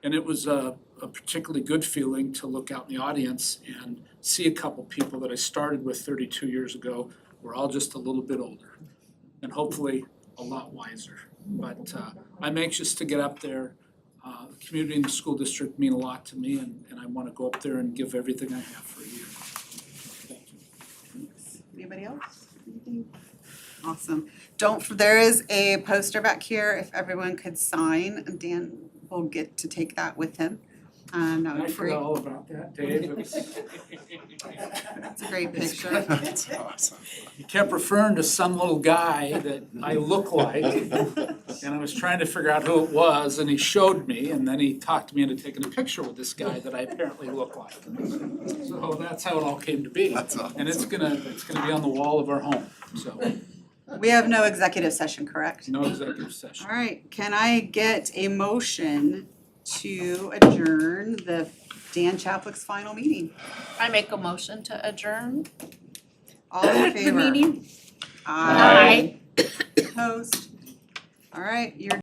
And it was a particularly good feeling to look out in the audience and see a couple people that I started with 32 years ago were all just a little bit older and hopefully a lot wiser. But I'm anxious to get up there. The community and the school district mean a lot to me, and I want to go up there and give everything I have for a year. Thank you. Thanks. Anybody else? Anything? Awesome. There is a poster back here. If everyone could sign, Dan will get to take that with him. That would I be great. forgot all about that, Dave. That's a great picture. That's awesome. He kept referring to some little guy that I look like, and I was trying to figure out who it was, and he showed me, and then he talked me into taking a picture with this guy that I apparently look like. So that's how it all came to be. That's awesome. And it's gonna be on the wall of our home, so We have no executive session, correct? no executive session. All right, can I get a motion to adjourn the Dan Chaplik's final meeting? I make a motion to adjourn All in favor? the meeting. Aye. Opposed? All right, you're